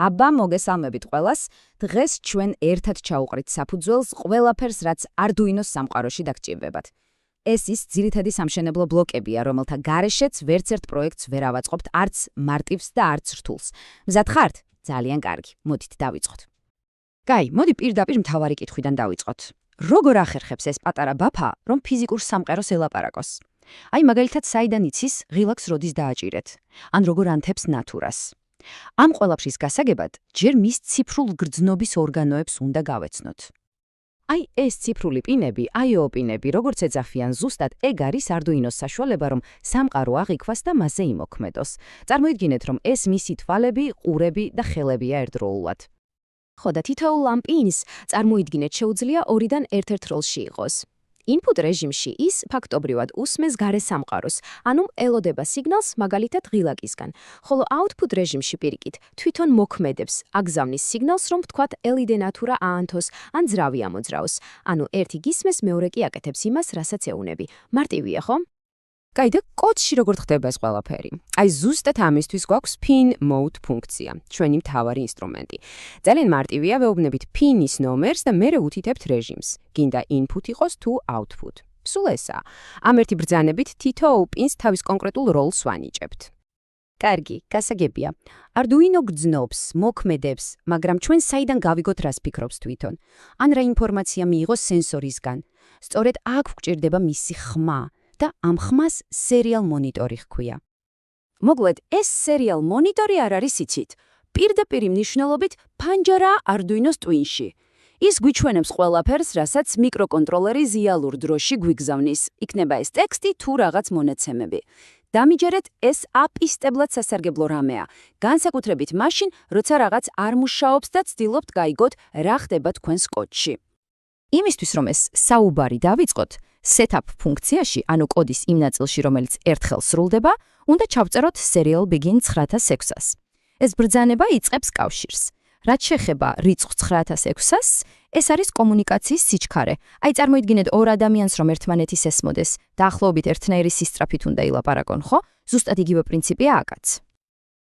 აბა მოგესალმებით ყველას. დღეს ჩვენ ერთად ჩაუყრით საფუძველს ყველაფერს, რაც Arduino-s სამყაროში დაგჭირდებათ. ეს ის ძირითადი სამშენებლო ბლოკებია, რომელთა გარეშეც ვერც ერთ პროექტს ვერ ავაწყობთ, არც მარტივს და არც რთულს. მზად ხართ? ძალიან კარგი. მოდით დავიწყოთ. კაი, მოდი პირდაპირ მთავარი კითხვიდან დავიწყოთ. როგორ ახერხებს ეს პატარა ბაფა, რომ ფიზიკურ სამყაროს ელაპარაკოს? აი, მაგალითად, საიდან იცის ღილაკს როდის დააჭირეთ? ან როგორ ანთებს ნატურას? ამ ყველაფრის გასაგებად, ჯერ მის ციფრულ გრძნობის ორგანოებს უნდა გავეცნოთ. აი, ეს ციფრული პინები, I/O პინები, როგორც ეძახიან, ზუსტად ეგ არის Arduino-s საშუალება, რომ სამყარო აღიქვას და მასზე იმოქმედოს. წარმოიდგინეთ, რომ ეს მისი თვალები, ყურები და ხელებია ერთდროულად. ხო და თითოეულ ამ პინს წარმოიდგინეთ შეუძლია 2-დან ერთ-ერთ როლში იყოს. Input რეჟიმში ის ფაქტობრივად უსმენს გარე სამყაროს, ანუ ელოდება სიგნალს მაგალითად ღილაკისგან, ხოლო output რეჟიმში პირიქით თვითონ მოქმედებს, აგზავნის სიგნალს, რომ ვთქვათ LED ნატურა აანთოს ან ძრავი ამოძრაოს, ანუ ერთი გისმეს, მეორე კი აკეთებს იმას, რასაც ეუნები. მარტივია, ხო? კაი, და კოდში როგორ ხდება ეს ყველაფერი? აი, ზუსტად ამისთვის გვაქვს pin mode ფუნქცია, ჩვენი მთავარი ინსტრუმენტი. ძალიან მარტივია, ვეუბნებით pin-ის ნომერს და მერე უთითებთ რეჟიმს. გინდა input იყოს თუ output. სულ ესაა. ამ ერთი ბრძანებით თითოეულ pin-ს თავის კონკრეტულ როლს ვანიჭებთ. კარგი, გასაგებია. Arduino გრძნობს, მოქმედებს, მაგრამ ჩვენ საიდან გავიგოთ, რას ფიქრობს თვითონ? ან რა ინფორმაცია მიიღოს სენსორისგან? სწორედ აქ გვჭირდება მისი ხმა. და ამ ხმას serial monitor ჰქვია. მოგლედ, ეს serial monitor არ არის იცით. პირდაპირ მნიშვნელობით ფანჯარა Arduino-s twin-ში. ის გვიჩვენებს ყველაფერს, რასაც მიკროკონტროლერი ზიალურ დროში გვიგზავნის. იქნება ეს ტექსტი თუ რაღაც მონაცემები. დამიჯერეთ, ეს აპისტებლად სასარგებლო რამეა. განსაკუთრებით მაშინ, როცა რაღაც არ მუშაობს და ცდილობთ გაიგოთ, რა ხდება თქვენს კოდში. იმისთვის, რომ ეს საუბარი დავიწყოთ, setup ფუნქციაში, ანუ კოდის იმ ნაწილში, რომელიც ერთხელ სრულდება, უნდა ჩავწეროთ serial begin 9006-ას. ეს ბრძანება იწყებს კავშირს. რაც შეეხება რიცხვ 9006-ას, ეს არის კომუნიკაციის სიჩქარე. აი, წარმოიდგინეთ ორ ადამიანს, რომ ერთმანეთის ესმოდეს, დაახლოებით ერთნაირი სისწრაფით უნდა ილაპარაკონ, ხო? ზუსტად იგივე პრინციპია აქაც.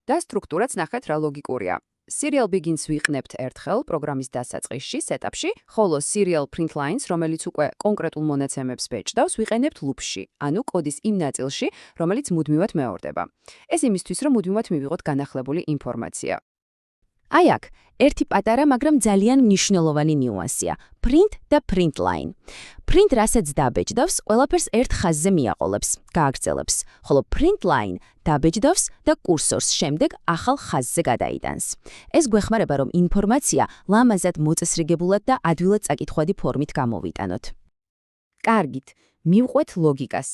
და სტრუქტურაც ნახეთ რა ლოგიკურია. Serial begins ვიყნებთ ერთხელ პროგრამის დასაწყისში, setup-ში, ხოლო serial print lines, რომელიც უკვე კონკრეტულ მონაცემებს ბეჭდავს, ვიყენებთ loop-ში, ანუ კოდის იმ ნაწილში, რომელიც მუდმივად მეორდება. ეს იმისთვის, რომ მუდმივად მივიღოთ განახლებული ინფორმაცია. აი აქ, ერთი პატარა, მაგრამ ძალიან მნიშვნელოვანი ნიუანსია. Print და print line. Print რასაც დაბეჭდავს, ყველაფერს ერთ ხაზზე მიაყოლებს, გააგრძელებს, ხოლო print line დაბეჭდავს და კურსორს შემდეგ ახალ ხაზზე გადაიტანს. ეს გვეხმარება, რომ ინფორმაცია ლამაზად მოწესრიგებულად და ადვილად წაკითხვადი ფორმით გამოვიტანოთ. კარგით, მივყვეთ ლოგიკას.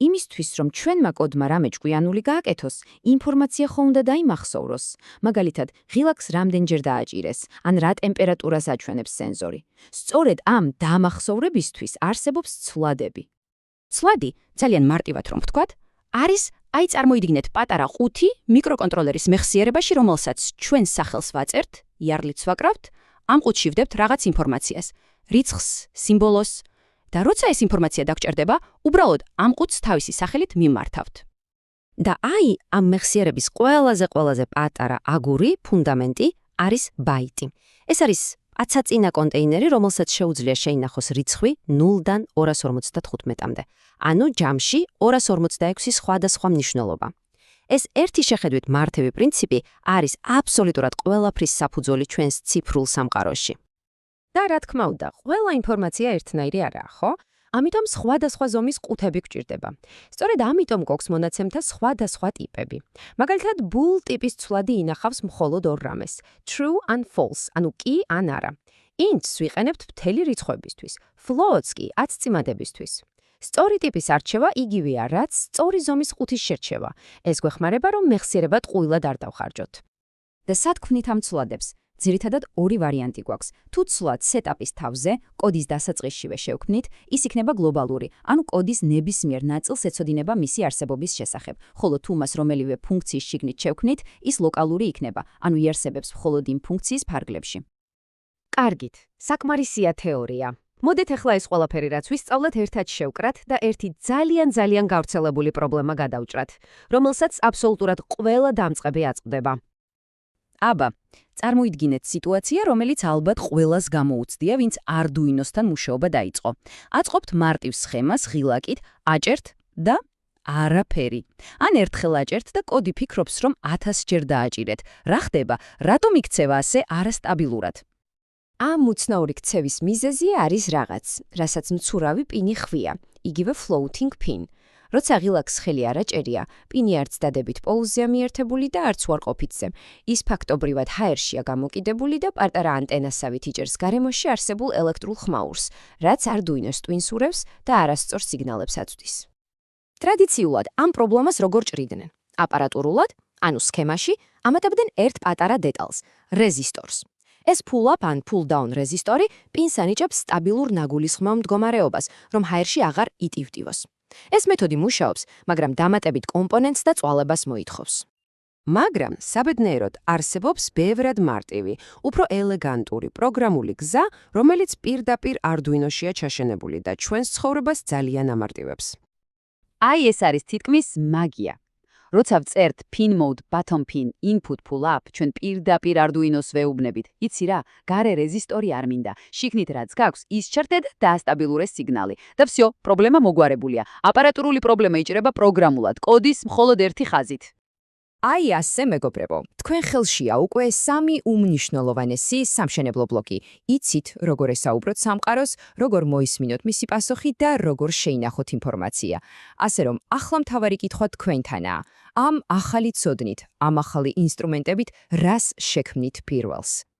იმისთვის, რომ ჩვენმა კოდმა რამე ჭკვიანული გააკეთოს, ინფორმაცია ხო უნდა დაიმახსოვროს. მაგალითად, ღილაკს რამდენჯერ დააჭირეს, ან რა ტემპერატურას აჩვენებს სენსორი. სწორედ ამ დამახსოვრებისთვის არსებობს ცვლადები. ცვლადი, ძალიან მარტივად რომ ვთქვათ, არის, აი წარმოიდგინეთ პატარა ყუთი მიკროკონტროლერის მეხსიერებაში, რომელსაც ჩვენ სახელს ვაწერთ, იარლიც ვაკრავთ, ამ ყუთში ვდებთ რაღაც ინფორმაციას, რიცხვს, სიმბოლოს, და როცა ეს ინფორმაცია დაგჭერდება, უბრალოდ ამ ყუთს თავისი სახელით მიმართავთ. და აი, ამ მეხსიერების ყველაზე პატარა აგური, ფუნდამენტი არის ბაიტი. ეს არის პაცაწინა კონტეინერი, რომელსაც შეუძლია შეინახოს რიცხვი 0-დან 255-მდე. ანუ ჯამში 256 სხვადასხვა მნიშვნელობა. ეს ერთი შეხედვით მარტივი პრინციპი არის აბსოლუტურად ყველაფრის საფუძველი ჩვენს ციფრულ სამყაროში. და რა თქმა უნდა, ყველა ინფორმაცია ერთნაირი არაა, ხო? ამიტომ სხვადასხვა ზომის ყუთები გვჭირდება. სწორედ ამიტომ გვაქვს მონაცემთა სხვადასხვა ტიპები. მაგალითად, bool ტიპის ცვლადი ინახავს მხოლოდ ორ რამეს: true ან false, ანუ კი ან არა. ints ვიყენებთ მთელი რიცხვებისთვის, floats კი ათწიმადებისთვის. სწორი ტიპის არჩევა იგივეა, რაც სწორი ზომის ყუთის შერჩევა. ეს გვეხმარება, რომ მეხსიერება ტყუილად არ დავხარჯოთ. და სათქმნით ამ ცვლადებს. ძირითადად ორი ვარიანტი გვაქვს. თუ ცვლად setup-ის თავზე, კოდის დასაწყისშივე შევქმნით, ის იქნება გლობალური, ანუ კოდის ნებისმიერ ნაწილს ეცოდინება მისი არსებობის შესახებ, ხოლო თუ მას რომელივე ფუნქციის შიგნით შევქმნით, ის ლოკალური იქნება, ანუ იარსებებს მხოლოდ იმ ფუნქციის ფარგლებში. კარგით, საკმარისია თეორია. მოდით ახლა ეს ყველაფერი რაც ვისწავლეთ ერთად შევკრათ და ერთი ძალიან გავრცელებული პრობლემა გადავჭრათ, რომელსაც აბსოლუტურად ყველა დამწყები აწყდება. აბა, წარმოიდგინეთ სიტუაცია, რომელიც ალბათ ყველას გამოუცდია, ვინც Arduino-სთან მუშაობა დაიწყო. აწყობთ მარტივ სხემას ღილაკით, აჭერთ და არაფერი. ან ერთხელ აჭერთ და კოდი ფიქრობს, რომ 1000 ჯერ დააჭირეთ. რა ხდება? რატომ იქცევა ასე არასტაბილურად? ამ უცნაური ქცევის მიზეზი არის რაღაც, რასაც მცურავი პინი ხვია, იგივე floating pin. როცა ღილაკს ხელი არ აჭერია, პინი არც დადებით პოლუსზეა მიერთებული და არც უარყოფითზე. ის ფაქტობრივად ჰაერშია გამოკიდებული და პატარა ანტენასავით იჭერს გარემოში არსებულ ელექტრულ ხმაურს, რაც Arduino-ს ტვინსურევს და არასწორ სიგნალებს აწვდის. ტრადიციულად ამ პრობლემას როგორ ჭრიდნენ? აპარატურულად, ანუ სქემაში, ამატებდნენ ერთ პატარა დეტალს, რეზისტორს. ეს pull-up ან pull-down რეზისტორი პინს ანიჭებს სტაბილურ ნაგულისხმევ მდგომარეობას, რომ ჰაერში აღარ იტივტივოს. ეს მეთოდი მუშაობს, მაგრამ დამატებით კომპონენტს და წვალებას მოითხოვს. მაგრამ საბედნიეროდ არსებობს ბევრად მარტივი, უფრო ელეგანტური პროგრამული გზა, რომელიც პირდაპირ Arduino-შია ჩაშენებული და ჩვენს ცხოვრებას ძალიან ამარტივებს. აი ეს არის თითქმის მაგია. როცა ვწერთ pin mode button pin input pull up, ჩვენ პირდაპირ Arduino-ს ვეუბნებით. იცი რა, გარე რეზისტორი არ მინდა. შიგნით რაც გაქვს, ისჩერდეთ და ასტაბილურეს სიგნალი. და всё, პრობლემა მოგვარებულია. აპარატურული პრობლემა იჭრება პროგრამულად, კოდის მხოლოდ ერთი ხაზით. აი ასე მეგობრებო, თქვენ ხელშია უკვე სამი უმნიშვნელოვანესი სამშენებლო ბლოკი. იცით, როგორ ესაუბროთ სამყაროს, როგორ მოისმინოთ მისი პასუხი და როგორ შეინახოთ ინფორმაცია. ასე რომ, ახლა მთავარი კითხვა თქვენთანაა. ამ ახალი ცოდნით, ამ ახალი ინსტრუმენტებით, რას შექმნით პირველს?